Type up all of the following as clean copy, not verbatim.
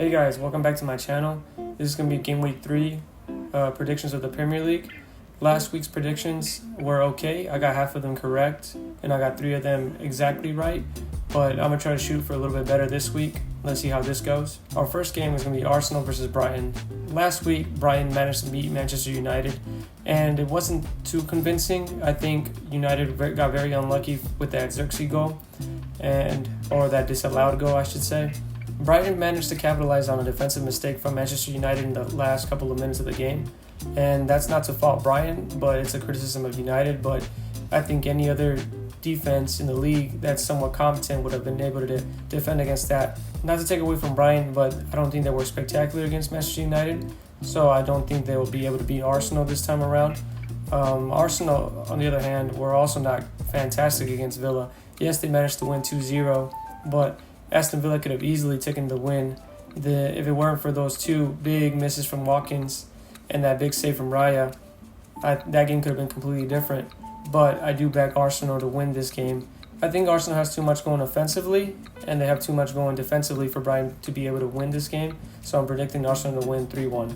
Hey guys, welcome back to my channel. This is going to be Game Week 3 predictions of the Premier League. Last week's predictions were okay. I got half of them correct, and I got 3 of them exactly right. But I'm going to try to shoot for a little bit better this week. Let's see how this goes. Our first game is going to be Arsenal versus Brighton. Last week, Brighton managed to beat Manchester United, and it wasn't too convincing. I think United got very unlucky with that Xerxes goal, or that disallowed goal, I should say. Brighton managed to capitalize on a defensive mistake from Manchester United in the last couple of minutes of the game. And that's not to fault Brighton, but it's a criticism of United. But I think any other defense in the league that's somewhat competent would have been able to defend against that. Not to take away from Brighton, but I don't think they were spectacular against Manchester United. So I don't think they will be able to beat Arsenal this time around. Arsenal, on the other hand, were also not fantastic against Villa. Yes, they managed to win 2-0, but Aston Villa could have easily taken the win if it weren't for those 2 big misses from Watkins and that big save from Raya. That game could have been completely different. But I do back Arsenal to win this game. I think Arsenal has too much going offensively, and they have too much going defensively for Brighton to be able to win this game. So I'm predicting Arsenal to win 3-1.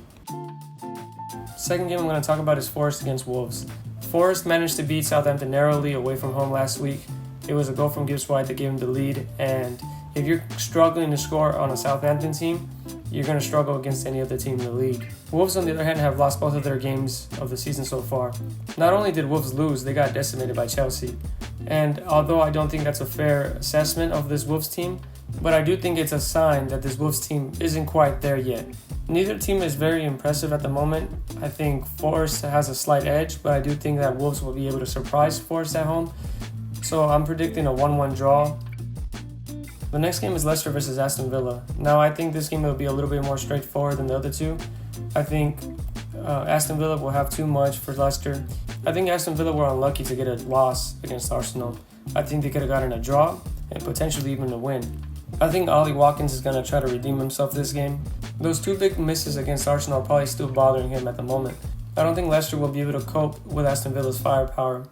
Second game I'm going to talk about is Forest against Wolves. Forest managed to beat Southampton narrowly away from home last week. It was a goal from Gibbs White that gave him the lead, and if you're struggling to score on a Southampton team, you're going to struggle against any other team in the league. Wolves, on the other hand, have lost both of their games of the season so far. Not only did Wolves lose, they got decimated by Chelsea. And although I don't think that's a fair assessment of this Wolves team, but I do think it's a sign that this Wolves team isn't quite there yet. Neither team is very impressive at the moment. I think Forest has a slight edge, but I do think that Wolves will be able to surprise Forest at home. So I'm predicting a 1-1 draw. The next game is Leicester versus Aston Villa. Now, I think this game will be a little bit more straightforward than the other 2. I think Aston Villa will have too much for Leicester. I think Aston Villa were unlucky to get a loss against Arsenal. I think they could have gotten a draw and potentially even a win. I think Ollie Watkins is going to try to redeem himself this game. Those 2 big misses against Arsenal are probably still bothering him at the moment. I don't think Leicester will be able to cope with Aston Villa's firepower.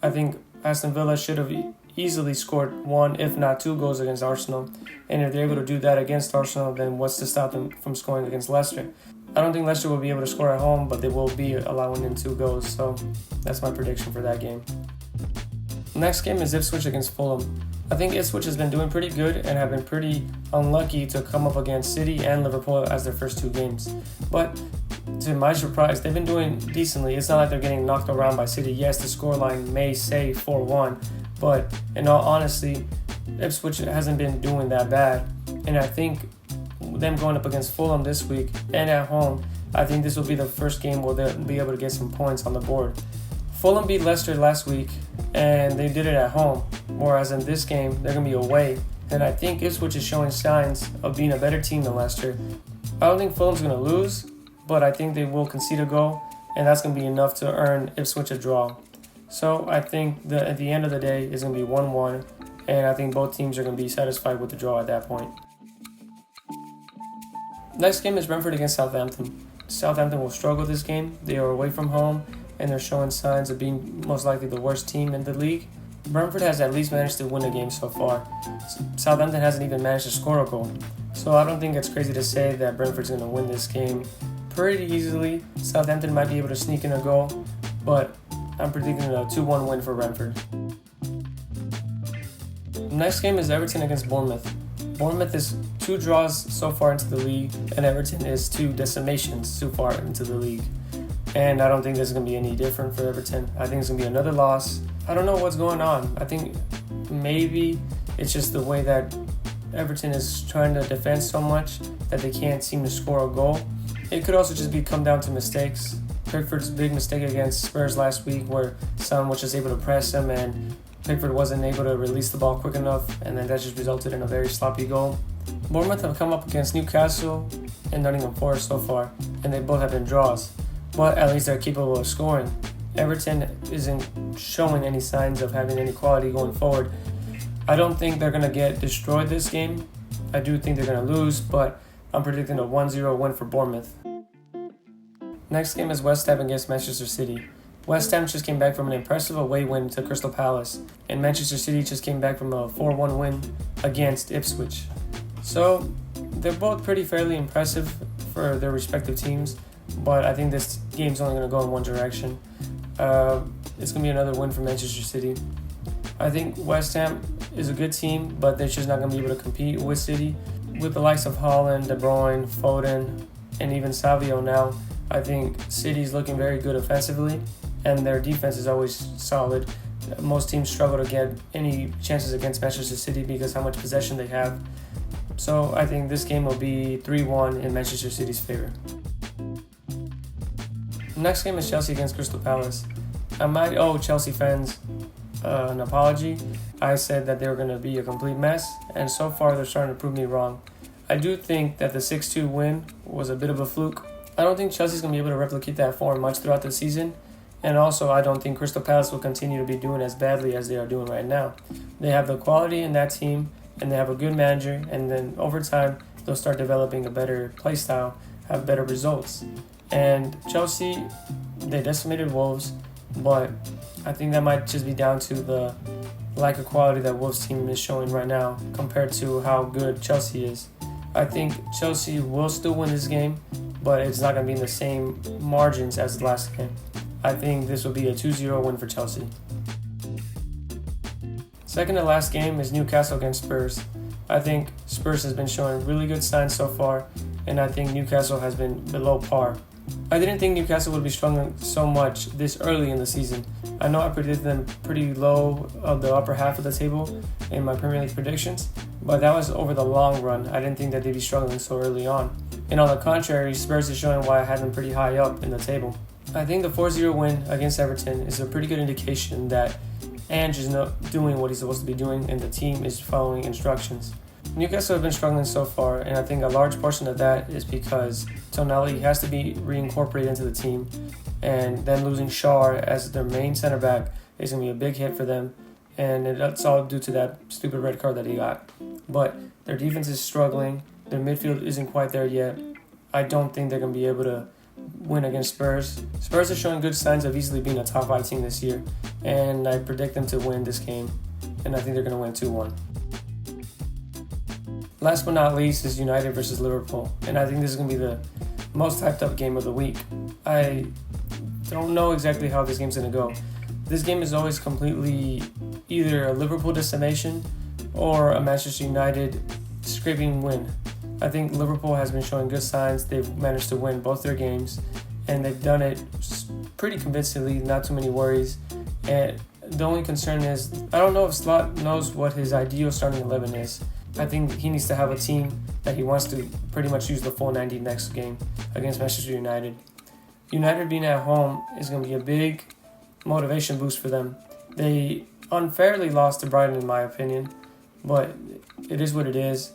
I think Aston Villa should have easily scored 1, if not 2 goals against Arsenal. And if they're able to do that against Arsenal, then what's to stop them from scoring against Leicester? I don't think Leicester will be able to score at home, but they will be allowing in 2 goals. So that's my prediction for that game. Next game is Ipswich against Fulham. I think Ipswich has been doing pretty good and have been pretty unlucky to come up against City and Liverpool as their first 2 games. But to my surprise, they've been doing decently. It's not like they're getting knocked around by City. Yes, the scoreline may say 4-1, but in all honesty, Ipswich hasn't been doing that bad. And I think them going up against Fulham this week and at home, I think this will be the first game where they'll be able to get some points on the board. Fulham beat Leicester last week, and they did it at home, whereas in this game, they're going to be away. And I think Ipswich is showing signs of being a better team than Leicester. I don't think Fulham's going to lose, but I think they will concede a goal, and that's going to be enough to earn Ipswich a draw. So I think that at the end of the day, it's going to be 1-1, and I think both teams are going to be satisfied with the draw at that point. Next game is Brentford against Southampton. Southampton will struggle this game. They are away from home, and they're showing signs of being most likely the worst team in the league. Brentford has at least managed to win a game so far. Southampton hasn't even managed to score a goal. So I don't think it's crazy to say that Brentford's going to win this game pretty easily. Southampton might be able to sneak in a goal, but I'm predicting a 2-1 win for Brentford. Next game is Everton against Bournemouth. Bournemouth is 2 draws so far into the league, and Everton is 2 decimations so far into the league. And I don't think this is going to be any different for Everton. I think it's going to be another loss. I don't know what's going on. I think maybe it's just the way that Everton is trying to defend so much that they can't seem to score a goal. It could also just come down to mistakes. Pickford's big mistake against Spurs last week, where Son was just able to press him and Pickford wasn't able to release the ball quick enough, and then that just resulted in a very sloppy goal. Bournemouth have come up against Newcastle and Nottingham Forest so far, and they both have been draws, but at least they're capable of scoring. Everton isn't showing any signs of having any quality going forward. I don't think they're going to get destroyed this game. I do think they're going to lose, but I'm predicting a 1-0 win for Bournemouth. Next game is West Ham against Manchester City. West Ham just came back from an impressive away win to Crystal Palace, and Manchester City just came back from a 4-1 win against Ipswich. So they're both pretty fairly impressive for their respective teams, but I think this game's only going to go in one direction. It's going to be another win for Manchester City. I think West Ham is a good team, but they're just not going to be able to compete with City. With the likes of Haaland, De Bruyne, Foden, and even Savio now, I think City's looking very good offensively, and their defense is always solid. Most teams struggle to get any chances against Manchester City because how much possession they have. So I think this game will be 3-1 in Manchester City's favor. Next game is Chelsea against Crystal Palace. I might owe Chelsea fans an apology. I said that they were going to be a complete mess, and so far they're starting to prove me wrong. I do think that the 6-2 win was a bit of a fluke. I don't think Chelsea's going to be able to replicate that form much throughout the season, and also I don't think Crystal Palace will continue to be doing as badly as they are doing right now. They have the quality in that team, and they have a good manager, and then over time they'll start developing a better play style, have better results. And Chelsea, they decimated Wolves, but I think that might just be down to the lack of quality that Wolves team is showing right now compared to how good Chelsea is. I think Chelsea will still win this game, but it's not going to be in the same margins as the last game. I think this will be a 2-0 win for Chelsea. Second to last game is Newcastle against Spurs. I think Spurs has been showing really good signs so far, and I think Newcastle has been below par. I didn't think Newcastle would be struggling so much this early in the season. I know I predicted them pretty low of the upper half of the table in my Premier League predictions, but that was over the long run. I didn't think that they'd be struggling so early on. And on the contrary, Spurs is showing why I had them pretty high up in the table. I think the 4-0 win against Everton is a pretty good indication that Ange is not doing what he's supposed to be doing and the team is following instructions. Newcastle have been struggling so far, and I think a large portion of that is because Tonali has to be reincorporated into the team, and then losing Shaw as their main center back is going to be a big hit for them, and that's all due to that stupid red card that he got. But their defense is struggling, their midfield isn't quite there yet. I don't think they're going to be able to win against Spurs. Spurs are showing good signs of easily being a top 5 team this year, and I predict them to win this game, and I think they're going to win 2-1. Last but not least is United versus Liverpool, and I think this is going to be the most hyped up game of the week. I don't know exactly how this game's going to go. This game is always completely either a Liverpool decimation or a Manchester United scraping win. I think Liverpool has been showing good signs. They've managed to win both their games, and they've done it pretty convincingly, not too many worries. And the only concern is, I don't know if Slot knows what his ideal starting 11 is. I think he needs to have a team that he wants to pretty much use the full 90 next game against Manchester United. United being at home is going to be a big motivation boost for them. They unfairly lost to Brighton in my opinion, but it is what it is.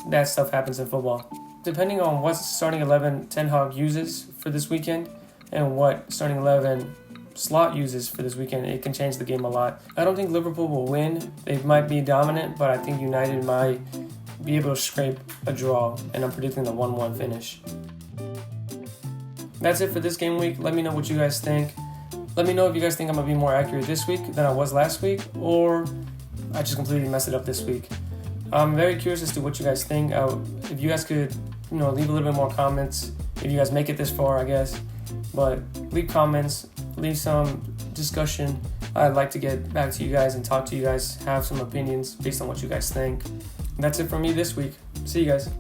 That stuff happens in football. Depending on what starting 11 Ten Hag uses for this weekend and what starting 11 Slot uses for this weekend, it can change the game a lot. I don't think Liverpool will win. They might be dominant, but I think United might be able to scrape a draw, and I'm predicting a 1-1 finish. That's it for this game week. Let me know what you guys think. Let me know if you guys think I'm going to be more accurate this week than I was last week, or I just completely messed it up this week. I'm very curious as to what you guys think. If you guys could, leave a little bit more comments. If you guys make it this far, I guess. But leave comments. Leave some discussion. I'd like to get back to you guys and talk to you guys, have some opinions based on what you guys think. That's it from me this week. See you guys.